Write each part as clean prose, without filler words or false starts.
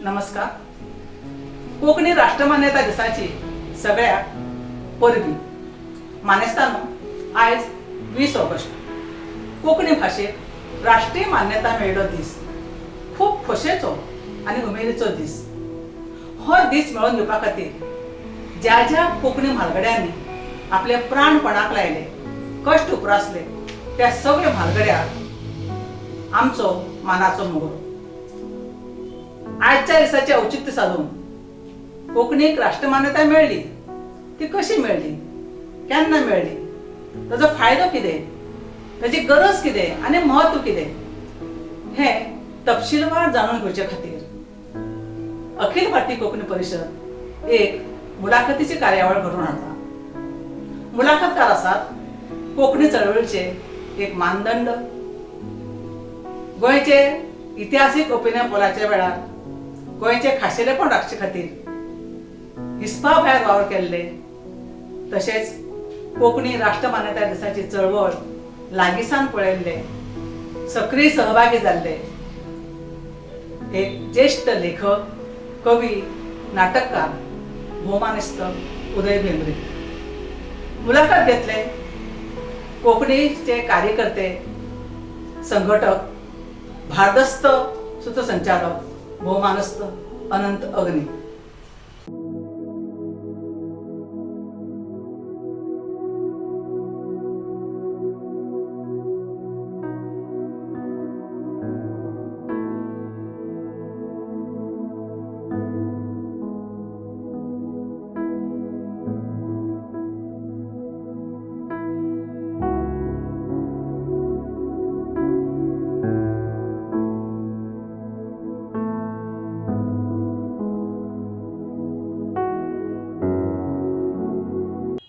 नमस्कार. कोकणी राष्ट्रमान्यता दिसाची सगळ्याक परबी मानेस्तानो आज 20 ऑगस्ट कोकणी भाषेक राष्ट्रीय मान्यता मेळ्ळो दीस. खूप खोशेचो आणि उमेदीचो दीस. हो दीस मेळोवन दिवपा खातीर ज्या ज्या कोकणी म्हालगड्यांनी आपले प्राणपणाक लायले, कष्ट उपरासले, त्या सगळ्या म्हालगड्याक आमचो मानाचो मोगरो. आजच्या दिसाचे औचित्य साधून कोकणीक राष्ट्रमान्यता मेळ्ळी. ती कशी मेळ्ळी, केन्ना मेळ्ळी, ताचो फायदो कितें, ताची गरज कितें आनी महत्व कितें हे तपशीलवार जाणून घेवचे खातीर अखिल भारतीय कोंकणी परिशद एक मुलाखतीची कार्यावळ घडोवन हाडटा. मुलाखतकार आसात कोंकणी चळवळीचे एक मानदंड, गोंयचे इतिहासीक ओपिनियन पोलाच्या वेळार गोंयचे खाशेलेपण राखचे खातीर हिस्पा भायर वावर केल्ले, तशेंच कोंकणी राष्ट्रमान्यता दिसाची चळवळ लागींसान पळयल्ले, सक्रीय सहभागी जाल्ले एक ज्येष्ठ लेखक, कवी, नाटककार, भौमानिस्त उदय भेंब्रे. मुलाखत घेतले कोंकणीचे कार्यकर्ते, संघटक, भारदस्त सूत्रसंचालक, भौमानस्त अनंत अग्नी.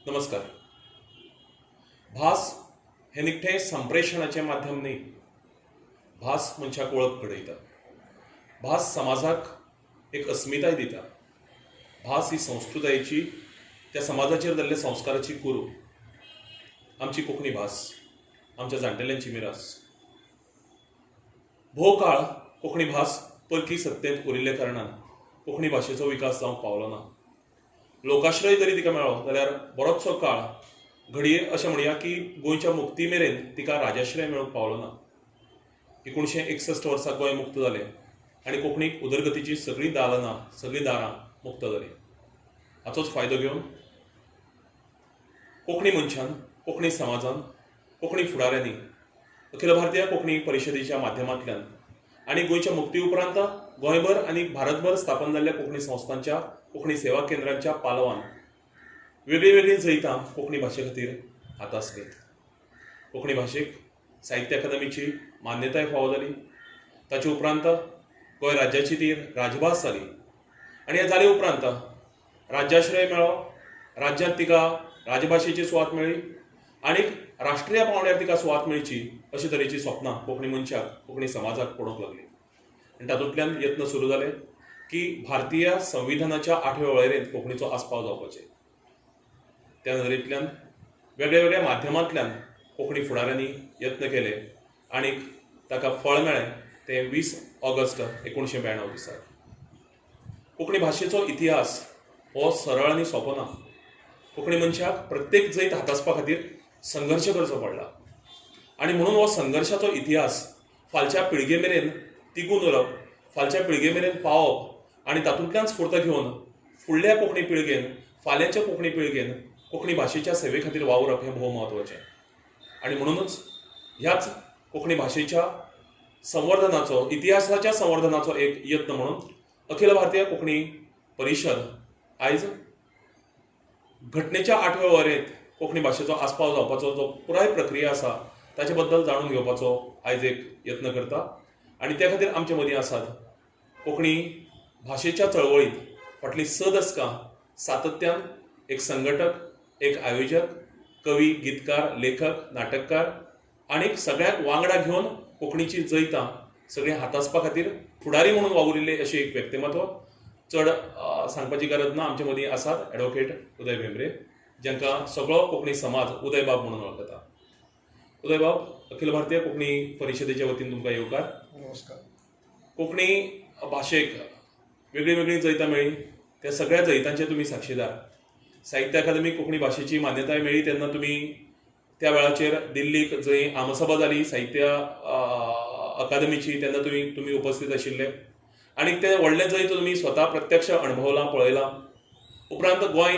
नमस्कार. भास हे निखटे संप्रेषणाचे माध्यम न्ही. भास मनशाक वळख घडयता. भास समाजाक एक अस्मिताय दिता. भास ही संस्कृतायेची, त्या समाजाचेर जाल्ले संस्काराची कुरू. आमची कोंकणी भास, आमच्या जाण्टेल्यांची मिरास. भोव काळ कोंकणी भास परकी सत्तेंत उरिल्ले कारणान कोंकणी भाशेचो विकास जावंक पावलो ना. लोकाश्रय जरी तिका मेळ्ळो जाल्यार बरोचसो काळ, घडये अशें म्हणया की गोंयच्या मुक्ती मेरेन तिका राजाश्रय मेळूंक पावलो ना. 1961 वर्सा गोंय मुक्त जालें आनी कोंकणीक उदरगतीची सगळीं दालनां, सगळीं दारां मुक्त जालीं. हाचोच फायदो घेवन कोंकणी मनशान, कोंकणी समाजान, कोंकणी फुडाऱ्यांनी अखिल भारतीय कोंकणी परिशदेच्या माध्यमांतल्यान आनी गोंयच्या मुक्ती उपरांत गोंयभर आनी भारतभर स्थापन जाल्ल्या कोंकणी संस्थांच्या, कोंकणी सेवा केंद्रांच्या पालवान वेगळीं वेगळीं जैतां कोंकणी भाशे खातीर हातासलीं. कोंकणी भाशेक साहित्य अकादमीची मान्यताय फावो जाली. ताचे उपरांत गोंय राज्याची ती राजभास जाली आनी हे जाले उपरांत राज्याश्रय मेळ्ळो. राज्यांत तिका राजभाशेची सुवात मेळ्ळी आनी राष्ट्रीय पावंड्यार तिका सुवात मेळची अशे तरेची स्वप्नां कोंकणी मनशाक, कोंकणी समाजाक पडोवंक लागली. आनी तातूंतल्यान यत्न सुरू जाले की भारतीय संविधानाच्या 8व्या वळेरेंत कोंकणीचो आस्पाव जावपाचें. त्या नदरेंतल्यान वेगळ्या वेगळ्या माध्यमांतल्यान कोंकणी फुडाऱ्यांनी यत्न केले आनी ताका फळ मेळ्ळें तें 20 ऑगस्ट 1992 दिसा. कोंकणी भाशेचो इतिहास हो सरळ आनी सोंपो ना. कोंकणी मनशाक प्रत्येक जैत हातासपा खातीर संघर्श करचो पडला आनी म्हणून हो संघर्शाचो इतिहास फालच्या पिळगे मेरेन तिगून उरप, फालच्या पिळगे मेरेन पावप आनी तातूंतल्यान स्फूर्त घेवन फुडल्या कोंकणी पिळगेन, फाल्यांच्या कोंकणी पिळगेन कोंकणी भाशेच्या सेवे खातीर वावरप हें भोव म्हत्वाचें. आनी म्हणूनच ह्याच कोंकणी भाशेच्या संवर्धनाचो, इतिहासाच्या संवर्धनाचो एक यत्न म्हणून अखिल भारतीय कोंकणी परिशद आयज घटनेच्या 8व्या वरेंत कोंकणी भाशेचो आस्पाव जावपाचो जो पुराय प्रक्रिया आसा ताचे बद्दल जाणून घेवपाचो आयज एक यत्न करता. आनी त्या खातीर आमचे मदीं आसात कोंकणी भाशेच्या चळवळींत फाटलीं 6 दशकां सातत्यान एक संघटक, एक आयोजक, कवी, गीतकार, लेखक, नाटककार आनी सगळ्यांक वांगडा घेवन कोंकणीची जैतां सगळीं हातासपा खातीर फुडारी म्हणून वावुरिल्ले अशें एक व्यक्तिमत्व. चड सांगपाची गरज ना. आमचे मदीं आसात एडवोकेट उदय भेंब्रे, जांकां सगळो कोंकणी समाज उदय बाब म्हणून वळखता. उदय बाब, अखिल भारतीय कोंकणी परिशदेच्या वतीन तुमकां येवकार. नमस्कार. कोंकणी भाशेक वेगळी वेगळी जैतां मेळ्ळी, त्या सगळ्या जैतांचे तुमी साक्षीदार. साहित्य अकादमीक कोंकणी भाशेची मान्यताय मेळ्ळी तेन्ना तुमी त्या वेळाचेर दिल्लीक जंय आमसभा जाली साहित्य अकादमीची तेन्ना तुमी उपस्थित आशिल्ले आनी ते व्हडलें जैत तुमी स्वता प्रत्यक्ष अणभवलां पळयलां. उपरांत गोंय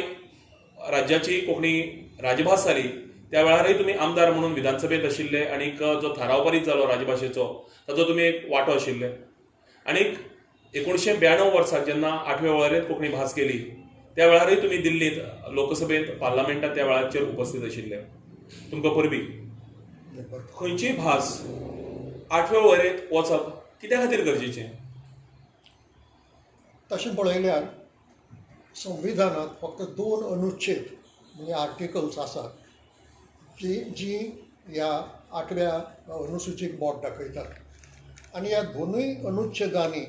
राज्याची कोंकणी राजभास जाली त्या वेळारय तुमी आमदार म्हणून विधानसभेत आशिल्ले आनीक जो थाराव पारीत जालो राजभाशेचो ताचो तुमी एक वांटो आशिल्ले. आनीक 1992 वर्सा जेन्ना 8व्या वळेरेंत कोंकणी भास गेली त्या वेळारय तुमी दिल्लींत लोकसभेंत पार्लमेंटांत त्या वेळाचेर उपस्थित आशिल्ले. तुमकां परबीं खंयचीय भास 8व्या वळेरेंत वचप कित्या खातीर गरजेचें? तशें पळयल्यार संविधानांत फक्त 2 अनुच्छेद म्हणजे आर्टिकल्स आसात जी ह्या 8व्या अनुसूचीक बोट दाखयतात आनी ह्या दोनूय अनुच्छेदांनी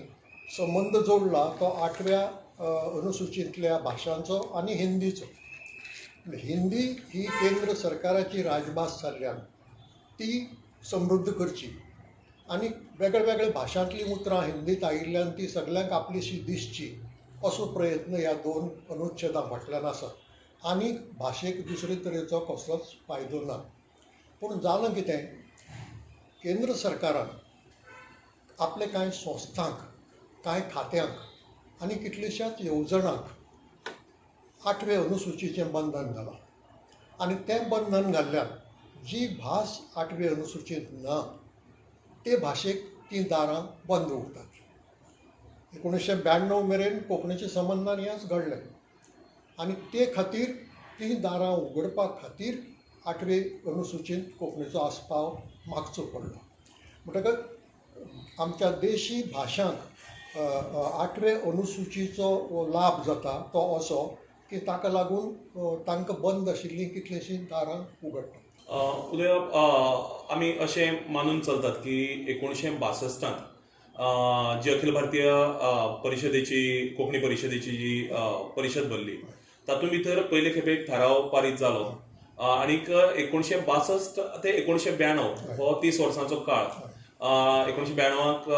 संबंध जोडला तो 8व्या अनुसूचींतल्या भाशांचो आनी हिंदीचो. हिंदी ही केंद्र सरकाराची राजभास जाल्ल्यान ती समृद्ध करची आनी वेगळ्या वेगळ्या भाशांतलीं उतरां हिंदीत आयिल्ल्यान ती सगळ्यांक आपलीशी दिसची असो प्रयत्न ह्या 2 अनुच्छेदां फाटल्यान आसा. आनी भाशेक दुसरे तरेचो कसलोच फायदो ना. पूण जालें कितें, केंद्र सरकारान आपले कांय संस्थांक, कांय खात्यांक आनी कितलेशाच येवजणांक 8वे अनुसूचीचें बंधन घालां आनी तें बंधन घाल्ल्यान जी भास 8वे अनुसूचींत ना ते भाशेक तीं दारां बंद उरतात. 1992 मेरेन कोंकणीच्या संबंदान हेंच घडलें आनी ते खातीर तीं दारां उगडपा खातीर 8वे अनुसूचींत कोंकणीचो आस्पाव मागचो पडलो. म्हणटकच आमच्या देशी भाशांक 8वे अनुसूचीचो लाभ जाता तो असो की ताका लागून तांकां बंद आशिल्लीं कितलींशीं दारां उगडटात. उदय, आमी अशें मानून चलतात की 1962 जी अखिल भारतीय परिशदेची कोंकणी परिशदेची जी परिशद भरली तातूंत भितर पयले खेपे एक थाराव पारीत जालो आनीक 1962 ते 1992 हो 30 वर्सांचो काळ. 1992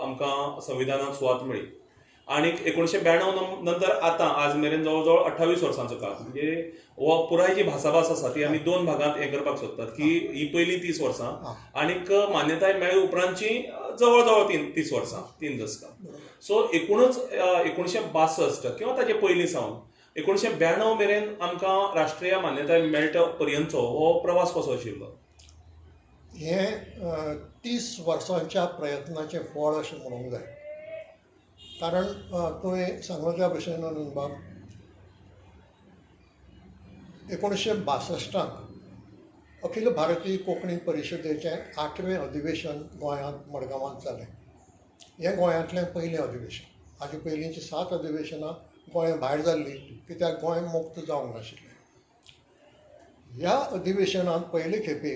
आमकां संविधानाक सुवात मेळ्ळी आनीक 1992 नंतर आतां आज मेरेन जवळ जवळ 28 वर्सांचो काळ. म्हणजे हो पुराय जी भासाभास आसा ती आमी 2 भागांत हें करपाक सोदतात की ही पयलीं 30 वर्सां आनीक मान्यताय मेळ्ळे उपरांतची जवळ जवळ 30 वर्सां, 3 दशकां. सो एकूणच 1962 किंवा ताचे पयलीं सावन 1992 मेरेन आमकां राष्ट्रीय मान्यताय मेळटे पर्यंतचो हो प्रवास कसो आशिल्लो? हें 30 वर्सांच्या प्रयत्नाचें फळ अशें म्हणूंक जाय. कारण तुवें सांगल्या भशेन अनंतबाब 1962 अखिल भारतीय कोंकणी परिशदेचें 8वें अधिवेशन गोंयांत मडगांवांत जालें. हें गोंयांतलें पयलें अधिवेशन. हाजे पयलींचीं 7 अधिवेशनां गोंया भायर जाल्लीं कित्याक गोंय मुक्त जावंक नाशिल्लें. ह्या अधिवेशनांत पयले खेपे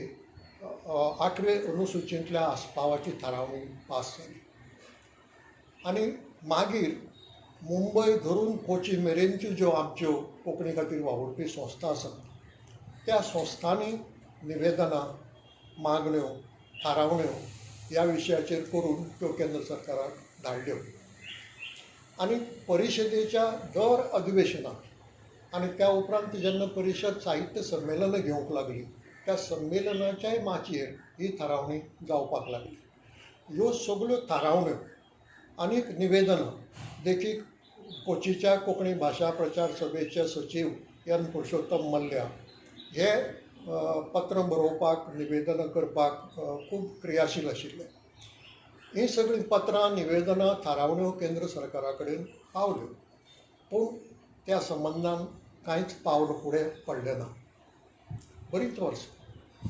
8वे अनुसूचींतल्या आस्पावाची थारावणी पास जाली आनी मागीर मुंबय धरून कोची मेरेनच्यो ज्यो आमच्यो कोंकणी खातीर वावुरपी संस्था आसात त्या संस्थांनी निवेदनां, मागण्यो, थारावण्यो ह्या विशयाचेर करून त्यो केंद्र सरकाराक धाडल्यो आनी परिशदेच्या दर अधिवेशनाक आनी त्या उपरांत जेन्ना परिशद साहित्य संमेलनां घेवंक लागली त्या संमेलनाच्याय माचयेर ही थारावणी जावपाक लागली. ह्यो सगळ्यो थारावण्यो आनीक निवेदनां देखीक कोचीच्या कोंकणी भाशा प्रचार सभेचे सचीव एन पुरुषोत्तम मल्ल्या हे पत्र बरोवपाक, निवेदनां करपाक खूब क्रियाशील आशिल्ले. हीं सगळीं पत्रां, निवेदनां, थारावण्यो केंद्र सरकारा कडेन पावल्यो पूण त्या संबंदान कांयच पावल फुडें पडलें ना. बरींच वर्सां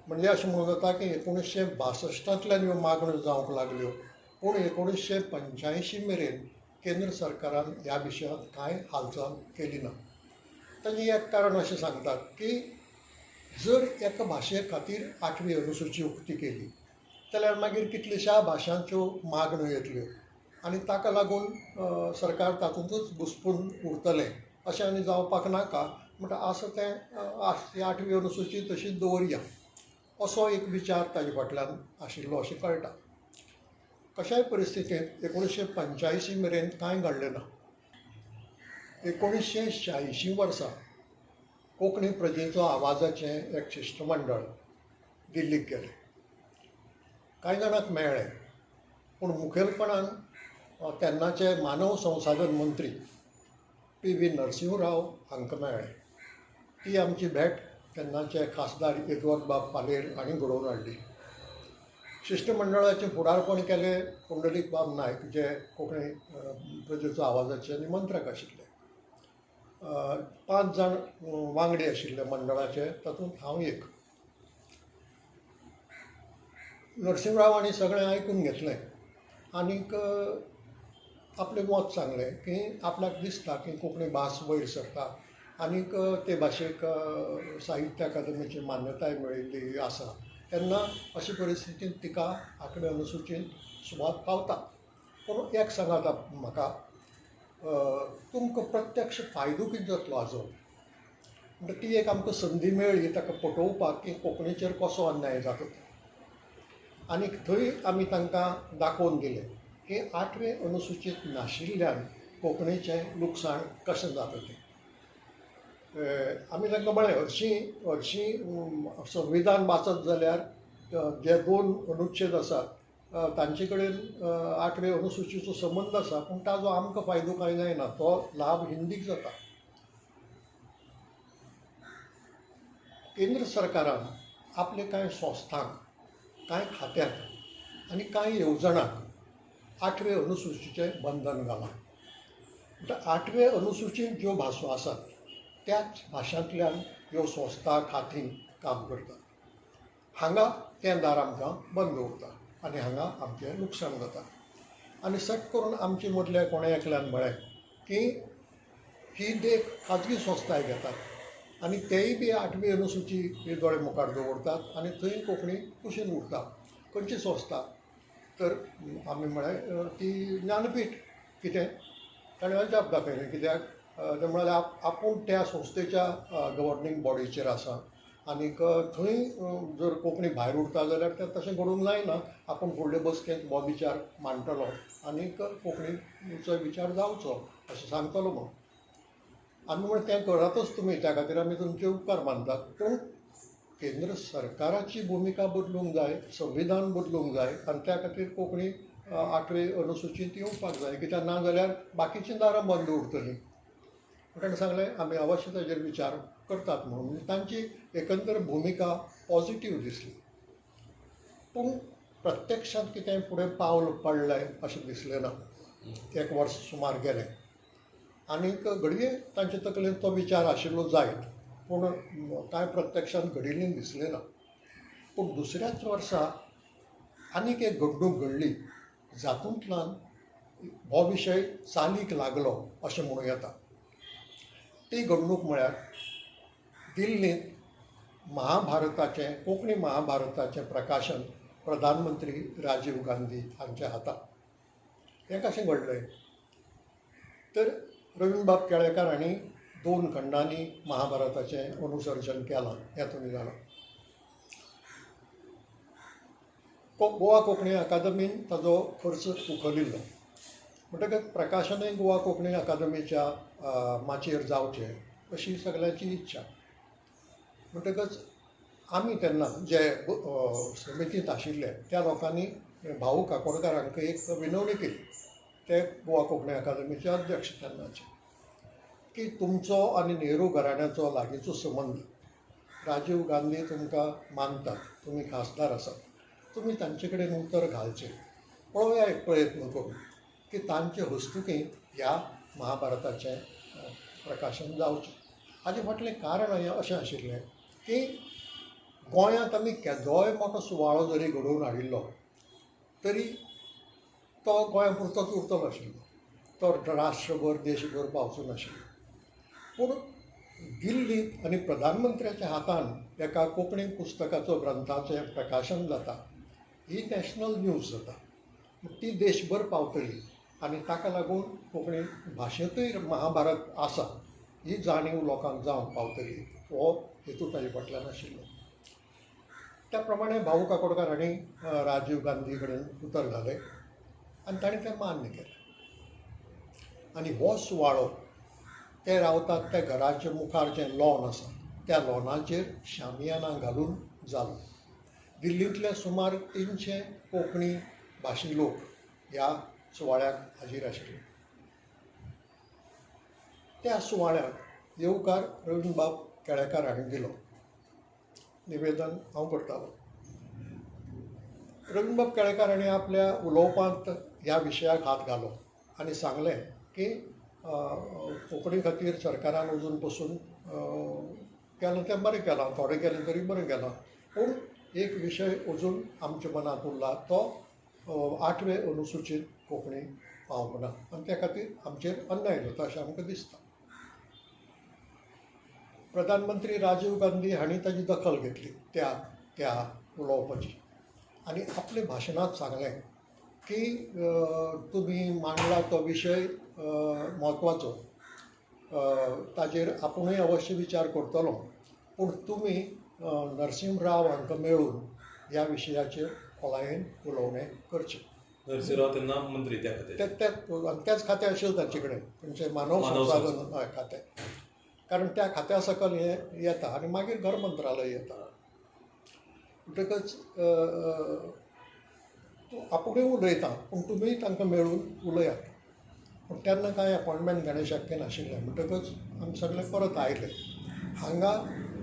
म्हणजे अशें म्हणूं जाता की 1962 ह्यो मागण्यो जावंक लागल्यो पूण 1985 मेरेन केंद्र सरकारान ह्या विशयांत कांय हालचाल केली ना. ताचें एक कारण अशें सांगतात की जर एका भाशे खातीर 8वी अनुसूची उक्ती केली जाल्यार मागीर कितलेशा भाशांच्यो मागण्यो येतल्यो आनी ताका लागून सरकार तातूंतच घुस्पून उरतलें अशें आनी जावपाक नाका. म्हणटा आसा तें 8वी अनुसूची तशीच दवरया असो एक विचार ताजे फाटल्यान आशिल्लो अशें कळटा. कशाय परिस्थितींत 1985 मेरेन कांय घडलें ना. 1986 वर्सा कोंकणी प्रजेचो आवाजाचें एक शिश्टमंडळ दिल्लीक गेलें. कांय जाणांक मेळ्ळें, पूण मुखेलपणान तेन्नाचे मानव संसाधन मंत्री पी.व्ही. नरसिंहराव हांकां मेळ्ळें. ती आमची भेट तेन्नाचे खासदार यदवंत बाब पालेर हांणी घडोवन हाडली. शिश्टमंडळाचें फुडारपण केलें पुंडलीक बाब नायक, जे कोंकणी प्रजेचो आवाजाचे निमंत्रक आशिल्ले. 5 जाण वांगडी आशिल्ले मंडळाचे, तातूंत हांव एक. नरसिंहराव हांणी सगळें आयकून घेतलें आनीक आपलें मत सांगलें की आपल्याक दिसता की कोंकणी भास वयर सरता आनीक ते भाशेक साहित्य अकादमीची मान्यताय मेळिल्ली आसा. तेन्ना अशे परिस्थितींत तिका आंकडे अनुसूचीत सुवात पावता. पूण एक सांगात म्हाका, तुमकां प्रत्यक्ष फायदो कितें जातलो हाजो? म्हणटा ती एक आमकां संदी मेळ्ळी ताका पटोवपाक की कोंकणीचेर कसो अन्याय जाता तो. आनीक थंय आमी तांकां दाखोवन दिलें की 8वे अनुसूचीत नाशिल्ल्यान कोंकणीचें लुकसाण कशें जाता तें. आमी तांकां म्हळें हरशीं संविधान वाचत जाल्यार जे 2 अनुच्छेद आसात तांचे कडेन 8वे अनुसूचीचो संबंद आसा, पूण ताजो आमकां फायदो कांय जायना. तो लाभ हिंदीक जाता. केंद्र सरकारान आपले कांय संस्थांक, कांय खात्यांक आनी कांय येवजणांक 8वे अनुसूचीचें बंधन घालां. म्हणटा 8वे अनुसूचीत ज्यो भासो आसात त्याच भाशांतल्यान ह्यो संस्था खातीं काम करतात. हांगा तें दार आमकां बंद उरता आनी हांगा आमचें लुकसाण जाता. आनी सट करून आमचे मदले कोणे एकल्यान म्हळें की ही देख खाजगी संस्थाय घेतात आनी तेय बी 8वी अनुसूची हे दोळे मुखार दवरतात आनी थंय कोंकणी कुशीन उरता. खंयची संस्था? तर आमी म्हळें ती ज्ञानपीठ. कितें? ताणें अजाप दाखयलें. कित्याक? ते म्हणाले आपूण त्या संस्थेच्या गव्हर्निंग बॉडीचेर आसा आनीक थंय जर कोंकणी भायर उरता जाल्यार तें तशें घडूंक जायना. आपूण फुडले बसकेंत हो विचार मांडटलो आनीक कोंकणीचो विचार जावचो अशें सांगतलो म्हणून. आमी म्हळें तें करातच तुमी, त्या खातीर आमी तुमचे उपकार मानतात. पूण केंद्र सरकाराची भुमिका बदलूंक जाय, संविधान बदलूंक जाय आनी त्या खातीर कोंकणी 8वे अनुसूचीत येवपाक जाय. कित्याक ना जाल्यार बाकीचीं दारां बंद उरतलीं. ताणें सांगलें आमी अवश्य ताजेर विचार करतात म्हणून. तांची एकंदर भुमिका पॉझिटीव दिसली. पूण प्रत्यक्षांत कितें फुडें पावल पडलें अशें दिसलें ना. 1 वर्स सुमार गेलें आनीक घडये तांचे तकलेंत तो विचार आशिल्लो जायत, पूण कांय प्रत्यक्षांत घडिल्लें दिसलें ना. पूण दुसऱ्याच वर्सा आनीक एक घडणूक घडली जातूंतल्यान हो विशय चालीक लागलो अशें म्हणूं येता. ती घडणूक म्हळ्यार दिल्लींत महाभारताचें, कोंकणी महाभारताचें प्रकाशन प्रधानमंत्री राजीव गांधी हांच्या हातांत. हें कशें घडलें? तर रवींद्र बाब केळेकार हांणी 2 खंडांनी महाभारताचें अनुसर्जन केलां, हें तुमी जाणा. गोवा कोंकणी अकादमीन ताजो खर्च उखलिल्लो. म्हणटकच प्रकाशनय गोवा कोंकणी अकादमीच्या माचयेर जावचें अशी सगळ्यांची इच्छा. म्हणटकच आमी तेन्ना जे समितींत आशिल्ले त्या लोकांनी भाऊ काकोडकार हांकां एक विनवणी केली. ते गोवा कोंकणी अकादमीचे अध्यक्ष तेन्नाचे, की तुमचो आनी नेहरू घराण्याचो लागींचो संबंद. राजीव गांधी तुमकां मानतात, तुमी खासदार आसात, तुमी तांचे कडेन उतर घालचें. पळोवया एक प्रयत्न करून की तांचे हस्तुकीं ह्या महाभारताचें प्रकाशन जावचें. हाजे फाटलें कारण अशें आशिल्लें की गोंयांत आमी केदोय मोठो सुवाळो जरी घडोवन हाडिल्लो तरी तो गोंया पुरतोच उरतलो आशिल्लो. तो राष्ट्रभर देशभर पावचो नाशिल्लो. पूण दिल्लींत आनी प्रधानमंत्र्याच्या हातान एका कोंकणी पुस्तकाचो ग्रंथाचें प्रकाशन जाता, ही नॅशनल न्यूज जाता. ती देशभर पावतली आनी ताका लागून कोंकणी भाशेंतूय महाभारत आसा ही जाणीव लोकांक जावंक पावतली. हो हेतू ताजे फाटल्यान आशिल्लो. त्या प्रमाणे भाऊ काकोडकार हांणी राजीव गांधी कडेन उतर घालें आनी ताणें तें मान्य केलें आनी हो सुवाळो ते रावतात त्या घराच्या मुखार जें लॉन आसा त्या लॉनाचेर शामियाना घालून जालो. दिल्लींतले सुमार 300 कोंकणी भाशी लोक ह्या सुवाळ्याक हाजीर आशिल्ले. त्या सुवाळ्याक येवकार रवींद्रबाब केळेकार हांणी दिलो. निवेदन हांव करतालो. रवींद्रबाब केळेकार हांणी आपल्या उलोवपांत ह्या विशयाक हात घालो आनी सांगलें की कोंकणी खातीर सरकारान अजून पसून केलां तें बरें केलां, थोडें केलें तरी बरें केलां, पूण एक विशय अजून आमच्या मनांत उरला तो 8वें अनुसूचीत कोंकणी पावंक ना आनी त्या खातीर आमचेर अन्याय जाता अशें आमकां दिसता. प्रधानमंत्री राजीव गांधी हांणी ताची दखल घेतली त्या उलोवपाची आनी आपल्या भाशणांत सांगलें की तुमी मांडला तो विशय म्हत्वाचो, ताजेर आपुणूय अवश्य विचार करतलो, पूण तुमी नरसिंह राव हांकां मेळून ह्या विशयाचेर खोलायेन उलोवणें करचें. नरसिंहराव तेन्ना मंत्री त्या खातीर तेच खातें आशिल्लें तांचे कडेन, तांचें मानव संसाधन खातें, कारण त्या खात्या सकयल हें येता आनी मागीर घर मंत्रालय येता. म्हणटकच आपुणूय उलयता पूण तुमी तांकां मेळून उलयात. पूण तेन्ना कांय अपॉयंटमेंट घेणें शक्य नाशिल्लें. म्हणटकच आमी सगळे परत आयले. हांगा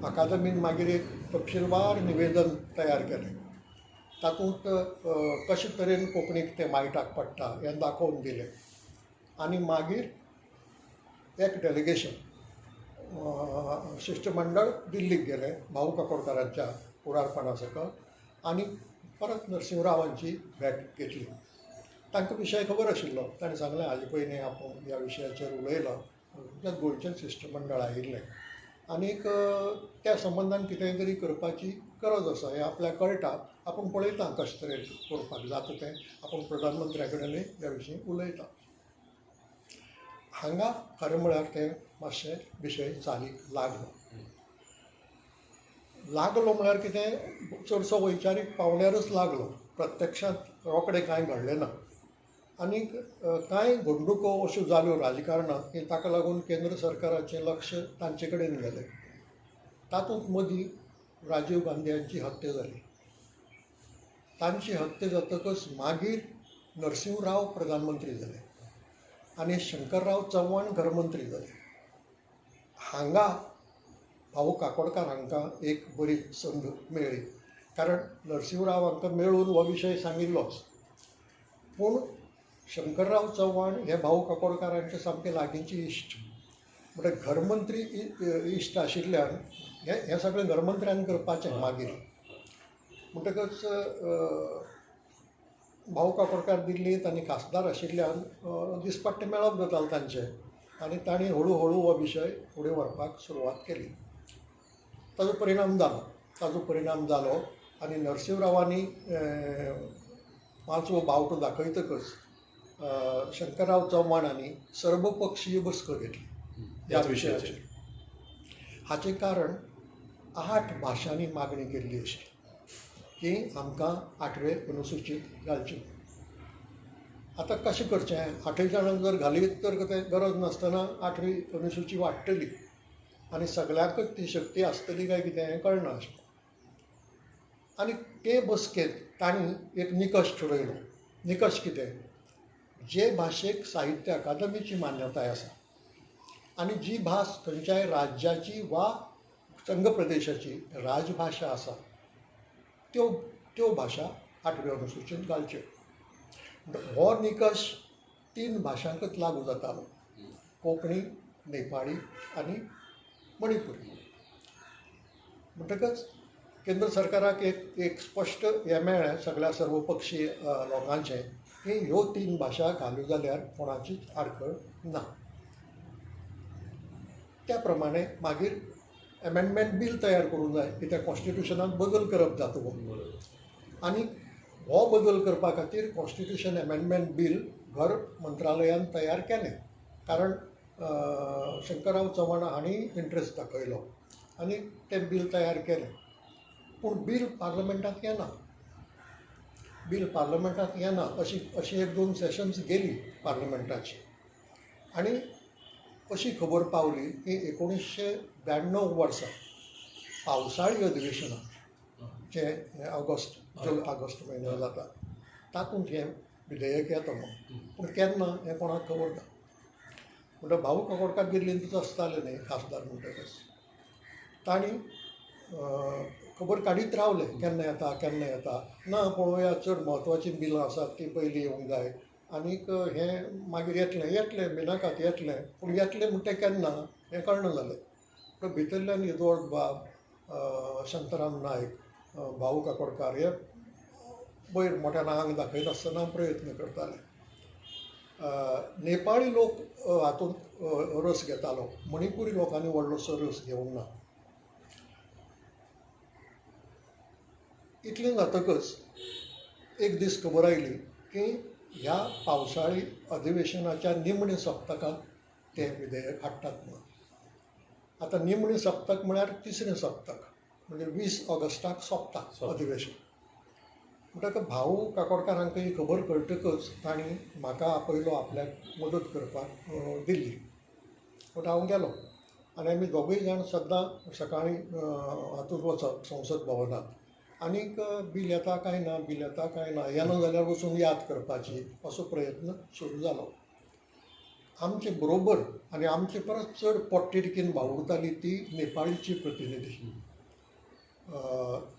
अकादमीन मागीर एक तपशीलवार निवेदन तयार केलें. तातूंत कशे तरेन कोंकणीक तें मायटाक पडटा हें दाखोवन दिलें आनी मागीर एक डेलिगेशन शिश्टमंडळ दिल्लीक गेलें भाऊ काकोडकरांच्या फुडारपणा सकयल आनी परत नरसिंहरावांची भेट घेतली. तांकां विशय खबर आशिल्लो. ताणें सांगलें हाजे पयलीं आपूण ह्या विशयाचेर उलयलां, गोंयचें शिश्टमंडळ आयिल्लें आनीक त्या संबंदान कितेंय तरी करपाची गरज आसा हें आपल्याक कळटा. आपूण पळयता कशें तरेन करपाक जाता तें. आपूण प्रधानमंत्र्या कडेनूय ह्या विशीं उलयता. हांगा खरें म्हळ्यार तें मातशें विशय चालीक लागलो म्हळ्यार कितें चडसो वैचारीक पावण्यारच लागलो. प्रत्यक्षांत रोखडें कांय घडलें ना. आनीक कांय घडणुको अश्यो जाल्यो राजकारणांत की ताका लागून केंद्र सरकाराचें लक्ष तांचे कडेन गेलें. तातूंत मदीं राजीव गांधी हांची हत्या जाली. तांची हत्या जातकच मागीर नरसिंहराव प्रधानमंत्री जाले आनी शंकरराव चव्हाण घरमंत्री जाले. हांगा भाऊ काकोडकार हांकां एक बरी संद मेळ्ळी, कारण नरसिंहराव हांकां मेळून हो विशय सांगिल्लोच, पूण शंकरराव चव्हाण हे भाऊ काकोडकारांचे सामके लागींचे इश्ट. म्हणल्यार घरमंत्री इश्ट आशिल्ल्यान हें सगळें घरमंत्र्यान करपाचें मागीर. म्हणटकच भाऊ काकोडकार दिल्लींत आनी खासदार आशिल्ल्यान दिसपट्टे मेळप जातालें तांचें आनी तांणी हळू हळू हो विशय फुडें व्हरपाक सुरवात केली. ताजो परिणाम जालो आनी नरसिंहरावांनी 5वो बावटो दाखयतकच शंकरराव चव्हाणांनी सर्वपक्षीय बसका घेतली ह्या विशयाचेर. हाचें कारण 8 भाशांनी मागणी केल्ली अशी की आमकां 8वें अनुसूचीत घालचें. आतां कशें करचें? 8 जाणांक जर घालीत तर तें गरज नासतना 8वी अनुसूची वाडटली आनी सगळ्याकच ती शक्ती आसतली काय कितें हें कळना अशें. आनी ते बसकेंत तांणी एक निकश ठरयलो. निकश कितें? जे भाशेक साहित्य अकादमीची मान्यताय आसा आनी जी भास खंयच्याय राज्याची वा संघ प्रदेशाची राजभाशा आसा त्यो भाशा 8व्या अनुसूचीत घालच्यो. हो निकश 3 भाशांकच लागू जातालो, कोंकणी, नेपाळी आनी मणिपुरी. म्हणटकच केंद्र सरकाराक एक स्पश्ट हें मेळ्ळें सगळ्या सर्वपक्षीय लोकांचें की ह्यो 3 भाशा घाल्यो जाल्यार कोणाचीच आडखळ ना. त्या प्रमाणे मागीर एमेंडमेंट बील तयार करूंक जाय, कित्याक कॉन्स्टिट्युशनांत बदल करप जाता आनी हो बदल करपा खातीर कॉन्स्टिट्युशन एमेंडमेंट बील घर मंत्रालयान तयार केलें, कारण शंकरराव चव्हाण हांणी इंट्रस्ट दाखयलो आनी तें बील तयार केलें. पूण बील पार्लमेंटांत येना. बील पार्लमेंटात येना अशी एक दोन सेशन्स गेली पार्लमेंटाची आणि अशी खबर पावली की 1992 वर्सा पावसाळी अधिवेशनात जे ऑगस्ट म्हयन्यात जाता तातूंत हें विधेयक येता मग पूण केन्ना हें कोणाक खबर ना म्हणटकीर भाऊ काकोडकार दिल्लींतूच आसताले न्ही खासदार म्हणटकच तांणी खबर काडीत रावले केन्ना येता ना पळोवया चड म्हत्वाचीं बिलां आसात ती पयलीं येवंक जाय आनीक हें मागीर येतलें भिनाकात येतलें पूण येतलें म्हणटा केन्ना हें कळना जालें पूण भितरल्यान येदोळ बाब शांताराम नायक भाऊ काकोडकार हे वयर मोठ्यान आंग दाखयत आसतना प्रयत्न करताले नेपाळी लोक हातूंत रस घेतालो मणिपुरी लोकांनी व्हडलोसो रस घेवंक ना इतलें जातकच एक दीस खबर आयली की ह्या पावसाळी अधिवेशनाच्या निमणे सप्तकांत तें विधेयक हाडटात म्हणून आतां निमणें सप्तक म्हळ्यार तिसरें सप्तक म्हणजे 20 ऑगस्टाक सोंपता अधिवेशन म्हणटकच भाऊ काकोडकारांक ही खबर कळटकच तांणी म्हाका आपयलो आपल्याक मदत करपाक दिल्ली पूण हांव गेलो आनी आमी दोगूय जाण सद्दां सकाळीं हातूंत वचप संसद भवनांत आनीक बील येता काय ना येना जाल्यार वचून याद करपाची असो प्रयत्न सुरू जालो आमचे बरोबर आनी आमचे परस चड पोट्टे रितीन वावुरताली ती नेपाळीची प्रतिनिधी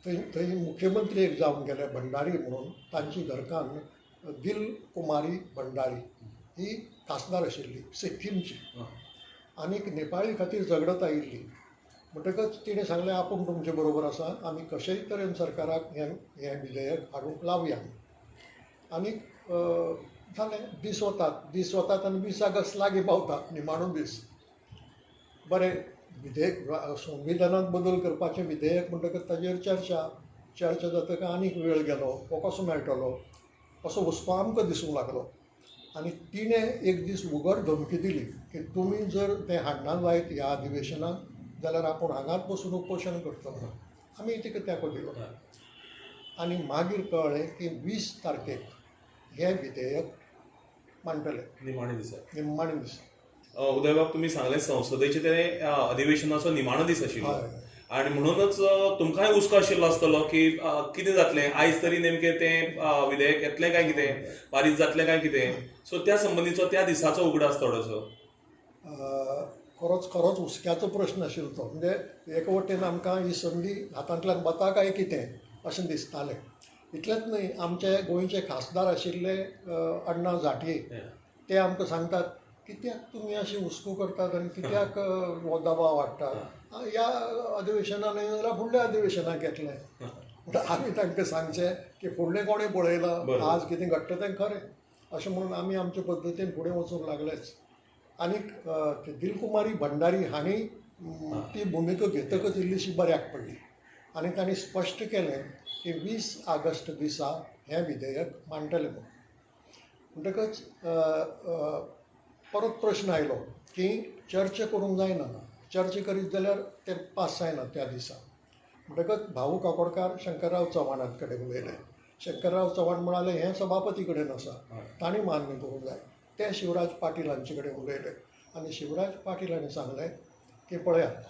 थंय मुख्यमंत्री एक जावन गेले भंडारी म्हणून तांची घरकान्न दिल कुमारी भंडारी ही खासदार आशिल्ली सिक्कीमची आनीक नेपाळी खातीर झगडत आयिल्ली म्हणटकच तिणें सांगलें आपूण तुमचे बरोबर आसा आमी कशेय तरेन सरकाराक हें विधेयक हाडूंक लावया आनीक जालें दीस वतात आनी 20 ऑगस्ट लागीं पावता निमाणो दीस बरें विधेयक संविधानांत बदल करपाचें विधेयक म्हणटकच ताजेर चर्चा जातकच आनीक वेळ गेलो हो कसो मेळटलो असो हुस्को आमकां दिसूंक लागलो आनी तिणें एक दीस उगड धमकी दिली की तुमी जर तें हाडना जायत ह्या अधिवेशनाक जाल्यार आपूण हांगाच बसून उपोशण करतलो म्हणून आमी तिका तेंको दिलो आनी मागीर कळ्ळें की 20 तारखेक हें विधेयक मांडटले निमाणे दिसा दीस उदय बाब तुम्ही सांगले संसदेचे ते अधिवेशनाचो निमाणो दीस आशिल्लो आणि म्हणूनच तुमकांय हुस्को आशिल्लो आसतलो की कितें जातलें आयज तरी नेमकें तें विधेयक येतलें काय कितें पारीत जातलें काय कितें सो त्या संबंधीचो त्या दिसाचो उगडास थोडोसो खरोच हुस्क्याचो प्रश्न आशिल्लो तो म्हणजे एका वटेन आमकां ही संदी हातांतल्यान वता काय कितें अशें दिसतालें इतलेंच न्हय आमचे गोंयचे खासदार आशिल्ले अण्णा झांटये ते आमकां सांगतात कित्याक तुमी अशें हुस्को करतात आनी कित्याक हो दबाव हाडटात ह्या अधिवेशनान न्हय जाल्यार फुडल्या अधिवेशनाक येतलें म्हणटा आमी तांकां सांगचें की फुडलें कोणें पळयलां आज कितें घडटा तें खरें अशें म्हणून आमी आमचे पद्दतीन फुडें वचूंक लागलेच आनीक दिलकुमारी भंडारी हांणी ती भुमिका घेतकच इल्लीशी बऱ्याक पडली आनी तांणी स्पश्ट केलें की 20 ऑगस्ट दिसा हें विधेयक मांडटलें म्हणटकच परत प्रश्न आयलो की चर्चा करूंक जायना चर्चा करीत जाल्यार तें पास जायना त्या दिसा म्हणटकच भाऊ काकोडकार शंकरराव चव्हाणा कडेन उलयले शंकरराव चव्हाण म्हणाले हें सभापती कडेन आसा तांणी मान्य करूंक जाय ते शिवराज पाटील हांचे कडेन उलयले आनी शिवराज पाटील हांणी सांगलें की पळयात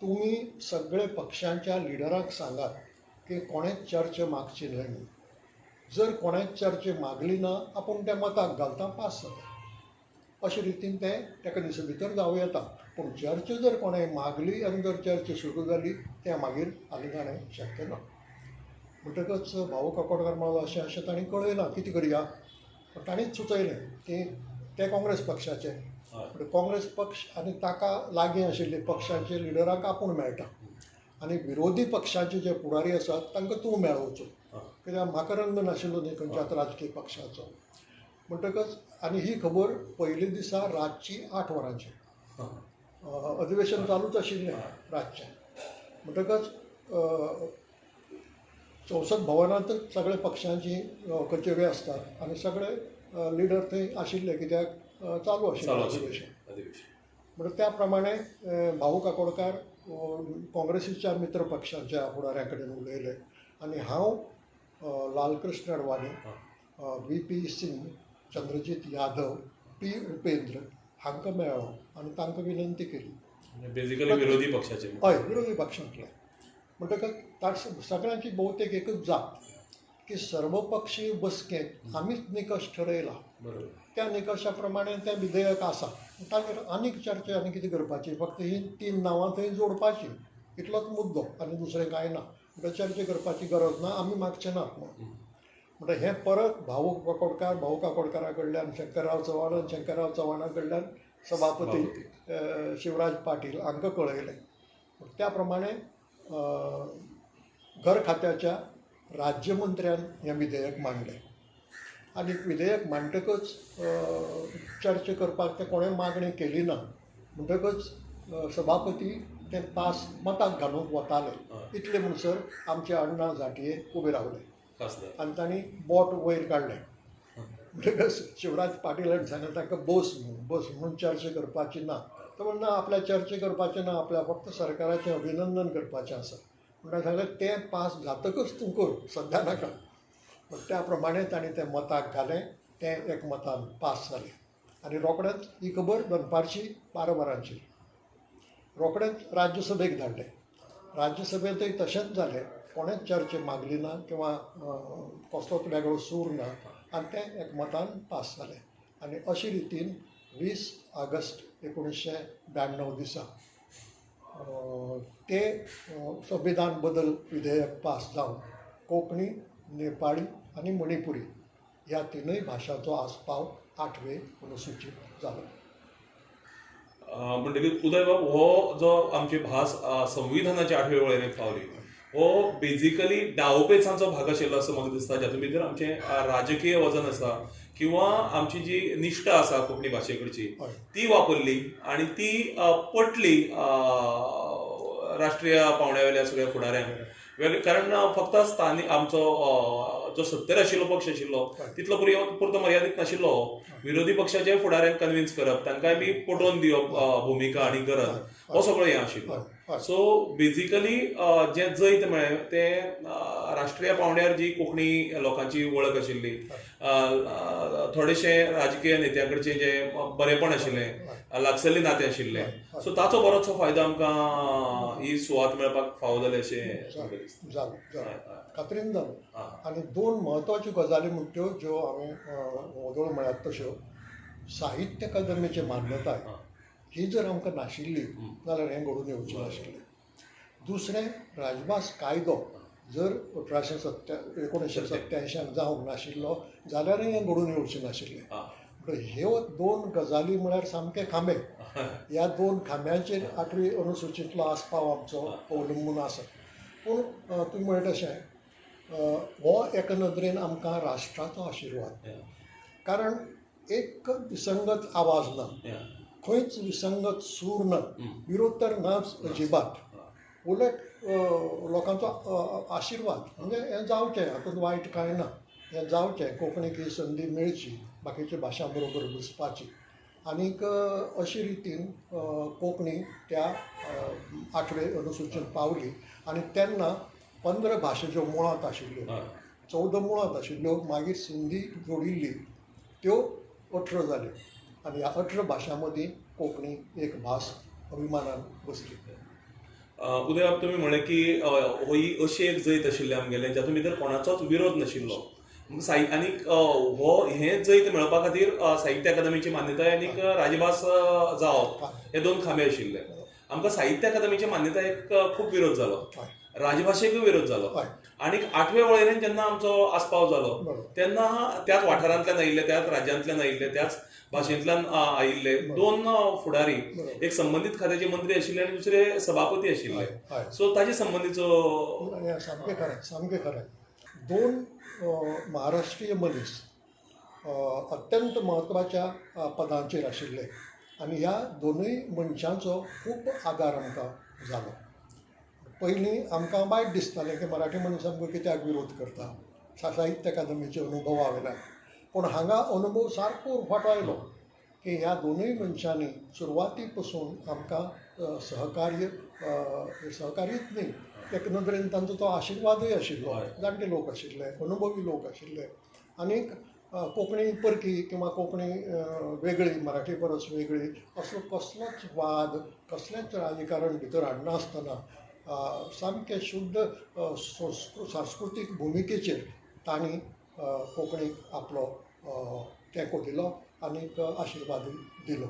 तुमी सगळे पक्षांच्या लिडराक सांगात की कोणेंच चर्चा मागची न्हय जर कोणेंच चर्चा मागली ना आपूण त्या मताक घालता पास जाता अशे रितीन तें तेका दिसा भितर जावं येता पूण चर्चा जर कोणें मागली आनी जर चर्चा सुरू जाली तें मागीर आलिंगाणें शक्य ना म्हणटकच भाऊ काकोडकार म्हणालो अशें तांणी कळयलां कितें करया तांणीच सुचयलें की ते काँग्रेस पक्षाचे काँग्रेस पक्ष आनी ताका लागीं आशिल्ले पक्षांचे लिडराक आपूण मेळटा आनी विरोधी पक्षाचे जे फुडारी आसात तांकां तूं मेळोवचो कित्याक म्हाका रंग नाशिल्लो न्ही खंयच्याच राजकीय पक्षाचो म्हणटकच आनी ही खबर पयले दिसा रातची 8 वरांचेर अधिवेशन चालूच आशिल्लें रातचें म्हणटकच संसद भवनांतच सगळे पक्षांची कचेऱ्यो आसतात आनी सगळे लिडर थंय आशिल्ले कित्याक चालू आशिल्लें अधिवेशन म्हणून त्या प्रमाणे भाऊ काकोडकार काँग्रेसीच्या मित्र पक्षांच्या फुडाऱ्यां कडेन उलयले आनी हांव लालकृष्ण अडवाणी, VP सिंग, चंद्रजीत यादव, P उपेंद्र हांकां मेळ्ळो आनी तांकां विनंती केली. बेसिकली विरोधी पक्षाचे. हय, विरोधी पक्षांतले. म्हणटकच सगळ्यांची भोवतेक एकच जाप की सर्वपक्षीय बसकेंत आमीच निकश ठरयला, बरोबर. त्या निकशा प्रमाणे तें विधेयक आसा. ताचेर आनीक चर्चा आनी कितें करपाची, फक्त ही 3 नांवां थंय जोडपाची, इतलोच मुद्दो आनी दुसरें कांय ना. चर्चा करपाची गरज ना, आमी मागचे नात म्हणून. म्हणटा हें परत भाऊ काकोडकारा कडल्यान शंकरराव चव्हाणा कडल्यान सभापती शिवराज पाटील हांकां कळयलें. त्या प्रमाणे घर खात्याच्या राज्यमंत्र्यान हें विधेयक मांडलें आनी विधेयक मांडटकच चर्चा करपाक ते कोणें मागणी केली ना. म्हणटकच सभापती ते पास मताक घालूंक वताले. इतले म्हणसर आमचे अण्णा झांटये उबे रावले आनी तांणी बोट वयर काडलें. म्हणटकच शिवराज पाटीलान सांगलें तांकां बस म्हणून चर्चा करपाची ना. तो म्हणना आपल्या चर्चा करपाचें ना, आपल्या फक्त सरकाराचें अभिनंदन करपाचें आसा. म्हणून सांगलें तें पास जातकच तूं कर, सद्या नाका. त्या प्रमाणे तांणी तें मताक घालें, तें एकमतान पास जालें. आनी रोखडेंच ही खबर दनपारची 12 वरांची रोखडेंच राज्यसभेक धाडलें. राज्यसभेंतय तशेंच जालें, कोणेंच चर्चा मागली ना किंवा कसलोच वेगळो सूर ना आनी तें एकमतान पास जालें. आनी अशे रितीन 20 ऑगस्ट 1992 दिसा ते संविधान बदल विधेयक पास जावन कोंकणी, नेपाळी आनी मणिपुरी ह्या 3 भाशांचो आस्पाव 8वे अनुसूचीत जालो. म्हणटकीर उदय बाब, हो जो आमची भास संविधानाच्या 8वे वळेरेंत पावली, हो बेजिकली डावपेचांचो भाग आशिल्लो असो म्हाका दिसता, जातूंत भितर आमचें राजकीय वजन आसा किंवा आमची जी निश्ठा आसा कोंकणी भाशे कडची ती वापरली आनी ती पटली राष्ट्रीय पावंड्यावेल्या सगळ्या फुडाऱ्यांक. कारण फक्त स्थानीक आमचो जो सत्तेर आशिल्लो पक्ष आशिल्लो तितलो पुरतो मर्यादीत नाशिल्लो. विरोधी पक्षाच्या फुडाऱ्यांक कन्विन्स करप, तांकांय बी पटोवन दिवप भुमिका आनी गरज, हो सगळो हें आशिल्लो. सो बेजिकली जें जैत मेळ्ळें तें राष्ट्रीय पावंड्यार जी कोंकणी लोकांची वळख आशिल्ली, थोडेशे राजकीय नेत्यां कडचें जें बरेपण आशिल्लें, लागसल्लीं नातें आशिल्लें, सो ताचो बरोचसो फायदो आमकां ही सुवात मेळपाक फावो जालें अशें जालो खात्रीन जालो. आनी 2 म्हत्वाच्यो गजाली म्हणट्यो ज्यो हांवें वगळ म्हळ्यात तश्यो, साहित्य अकादमीची मान्यताय ही जर आमकां नाशिल्ली जाल्यार हें घडून येवचें नाशिल्लें. दुसरें, राजभास कायदो जर 1987 जावंक नाशिल्लो जाल्यारय हें घडून येवचें नाशिल्लें. ह्यो 2 गजाली म्हळ्यार सामके खांबे. ह्या 2 खांब्यांचेर 8वी अनुसूचींतलो आस्पाव आमचो अवलंबून आसा. पूण तुमी म्हणटा तशें हो एका नदरेन आमकां राष्ट्राचो आशिर्वाद. कारण एक विसंगत आवाज ना, खंयच विसंगत सूर ना, विरोध तर नाच अजिबात. उलट लोकांचो आशिर्वाद. म्हणजे हें जावचें, हातूंत वायट कांय ना. हें जावचें, कोंकणीक ही संदी मेळची बाकीच्या भाशां बरोबर बसपाची. आनीक अशे रितीन कोंकणी त्या 8वे अनुसूचीत पावली. आनी तेन्ना 15 भाशा ज्यो मुळांत आशिल्ल्यो, 14 मुळांत आशिल्ल्यो, मागीर सिंधी जोडिल्ली, त्यो 18 जाल्यो. आनी ह्या 18 भाशां मदीं कोंकणी एक भास अभिमानान बसली. उदय बाब, तुमी म्हणलें की हो ही अशी एक जैत आशिल्लें आमगेलें जातूंत भितर कोणाचोच विरोध नाशिल्लो. आनीक हें जैत मेळपा खातीर साहित्य अकादमीची मान्यताय आनीक राजभास जावप हे 2 खांबे आशिल्ले. आमकां साहित्य अकादमीच्या मान्यतायेक खूब विरोध जालो, राजभाशेकूय विरोध जालो. आनीक 8वे वळेरेंत जेन्ना आमचो आस्पाव जालो तेन्ना त्याच वाठारांतल्यान आयिल्ले, त्याच राज्यांतल्यान आयिल्ले, त्याच भाशेंतल्यान आयिल्ले 2 फुडारी, एक संबंदीत खात्याचे मंत्री आशिल्ले आनी दुसरे सभापती आशिल्ले. सो ताचे संबंदीचो सामकें खरें. 2 महाराष्ट्रीय मनीस अत्यंत म्हत्वाच्या पदांचेर आशिल्ले आनी ह्या 2 मनशांचो खूब आदार आमकां जालो. पयलीं आमकां वायट दिसतालें की मराठी मनीस आमकां कित्याक विरोध करता साहित्य अकादमीचे अनुभवा वयल्यान. पूण हांगा अनुभव सारको फाटो आयलो की ह्या 2 मनशांनी सुरवाती पासून आमकां सहकार्यच न्ही, एका नदरेन तांचो तो आशिर्वादूय आशिल्लो. हय. जाणटे लोक आशिल्ले, अनुभवी लोक आशिल्ले. आनीक कोंकणी परकी किंवा कोंकणी वेगळी, मराठी परस वेगळी असलो कसलोच वाद, कसलेंच राजकारण भितर हाडनासतना सामकें शुद्ध सांस्कृतीक भुमिकेचेर तांणी कोंकणीक आपलो तेंको दिलो आनीक आशिर्वादूय दिलो.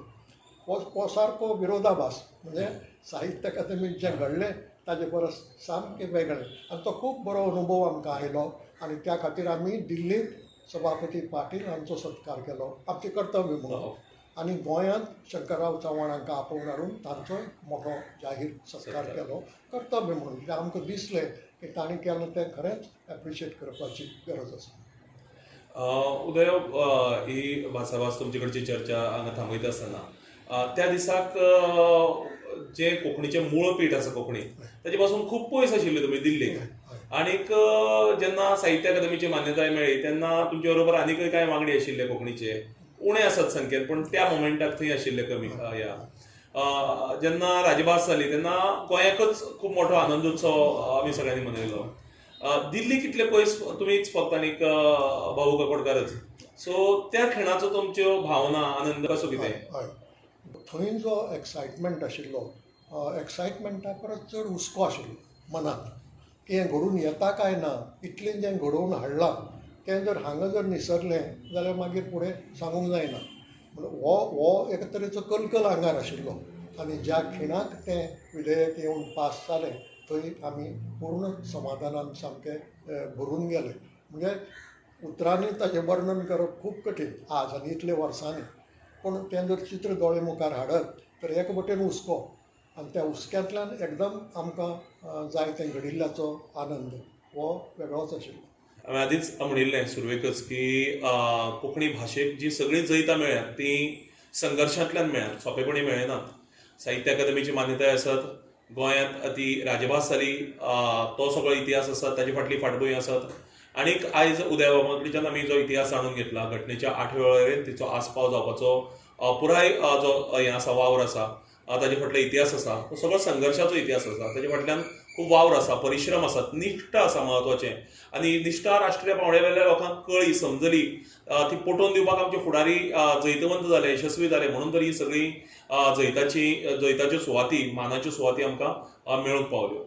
हो सारको विरोधाभास म्हणजे साहित्य अकादमीत जें घडलें ताजे परस सामकें वेगळें. आनी तो खूब बरो अनुभव आमकां आयलो आनी त्या खातीर आमी दिल्लींत सभापती पाटील हांचो सत्कार केलो, आमचें कर्तव्य म्हणून. आनी गोंयांत शंकरराव चव्हाण हांकां आपोवन हाडून तांचोय मोठो जाहीर सत्कार केलो, कर्तव्य म्हणून. कित्याक आमकां दिसलें की तांणी केलें तें खरेंच एप्रिशिएट करपाची गरज आसा. उदय, ही भासाभास तुमचे कडची चर्चा हांगा थांबयता आसतना त्या दिसाक जे कोंकणीचें मूळ पीठ आसा कोंकणी ताचे पासून खूब पयस आशिल्ले तुमी दिल्लीक. आनीक जेन्ना साहित्य अकादमीची मान्यताय मेळ्ळी तेन्ना तुमचे बरोबर आनीकय कांय वांगडी आशिल्ले कोंकणीचे, उणे आसात संख्येन, पण त्या मोमेंटाक थंय आशिल्ले कमी. जेन्ना राजभास जाली तेन्ना गोंयाकच खूब मोठो आनंद उत्सव आमी सगळ्यांनी मनयलो. दिल्ली कितले पयस तुमीच फक्त आनीक भाऊ काकोडकारच, सो त्या खिणाचो तुमच्यो भावना, आनंद कसो कितें? हय, थंय जो एक्सायटमेंट आशिल्लो, एक्सायटमेंटा परस चड हुस्को आशिल्लो मनांत की हें घडून येता काय ना. इतलें जें घडोवन हाडलां तें जर हांगा जर निसरलें जाल्यार मागीर फुडें सांगूंक जायना. म्हणून हो एक तरेचो कलकल आंगार आशिल्लो. आनी ज्या खिणाक तें विधेयक येवन पास जालें थंय आमी पूर्ण समाधानान सामकें भरून गेले. म्हणजे उतरांनी ताचें वर्णन करप खूब कठीण आज आनी इतले वर्सांनी. पूण तें जर चित्र दोळे मुखार हाडत तर एक वटेन हुस्को आनी त्या हुस्क्यांतल्यान एकदम आमकां जाय तें घडिल्ल्याचो आनंद हो वेगळोच आशिल्लो. हांवें आदींच म्हणिल्लें सुरवेकच की कोंकणी भाशेक जी सगळीं जैतां मेळ्ळ्यात ती संघर्शांतल्यान मेळ्ळ्यात, सोंपेपणी मेळनात. साहित्य अकादमीची मान्यताय आसत, गोंयांत ती राजभास जाली, तो सगळो इतिहास आसा, ताचे फाटली फाटभूंय आसत. आनीक आयज उदय बाबा कडच्यान आमी जो इतिहास जाणून घेतला, घटनेच्या 8 वेळेरेन तिचो आस्पाव जावपाचो पुराय जो हें आसा, वावर आसा, ताचे फाटलो इतिहास आसा, तो सगळो संघर्शाचो इतिहास आसा. ताचे फाटल्यान खूब वावर आसा, परिश्रम आसात, निश्ठा आसा महत्वाचें. आनी निश्ठा राष्ट्रीय पावंड्यावेल्या लोकांक कळ्ळी, समजली, ती पटोवन दिवपाक आमचे फुडारी जैतवंत जाले, यशस्वी जाले. म्हणून तर ही सगळी जैताच्यो सुवाती, मानाच्यो सुवाती आमकां मेळूंक पावल्यो.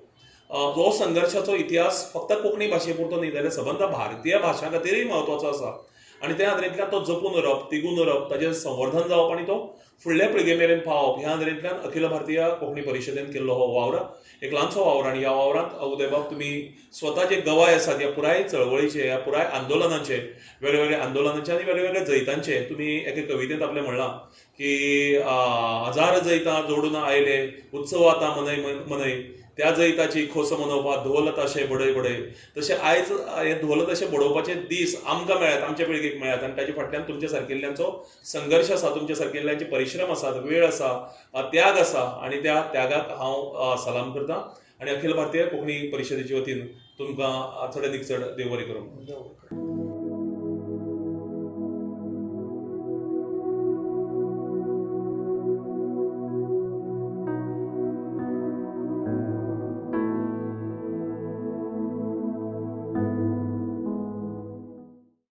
जो संघर्शाचो इतिहास फक्त कोंकणी भाशे पुरतो न्ही जाल्यार सबंद भारतीय भाशां खातीरय म्हत्वाचो आसा. आनी त्या नदरेंतल्यान तो जपून उरप, तिगून उरप, ताचें संवर्धन जावप आनी तो फुडल्या पिळगे मेरेन पावप, ह्या नदरेंतल्यान अखिल भारतीय कोंकणी परिशदेन केल्लो हो वावर एक ल्हानसो वावर. आनी ह्या वावरांत उदय बाब तुमी स्वता जे गवाय आसात ह्या पुराय चळवळीचे, ह्या पुराय आंदोलनाचे, वेगवेगळ्या आंदोलनाचे आनी वेगवेगळ्या जैतांचे, तुमी एके कवितेंत आपलें म्हणलां की 1000 जैतां जोडून आयले, उत्सव आतां मनय, त्या जैताची खोस मनोवपाक धोल ताशे बडय बडय. तशें आयज हे धोल तशें बडोवपाचे दीस आमकां मेळ्ळ्यात, आमच्या पिळगेक मेळ्ळ्यात. आनी ताचे फाटल्यान तुमच्या सारकिल्ल्यांचो संघर्श आसा, तुमच्या सारकिल्ल्यांचे परिश्रम आसात, वेळ आसा, त्याग आसा. आनी त्या त्यागाक हांव सलाम करतां. आनी अखिल भारतीय कोंकणी परिशदेचे वतीन तुमकां चड आनीक चड देव बरें करूं.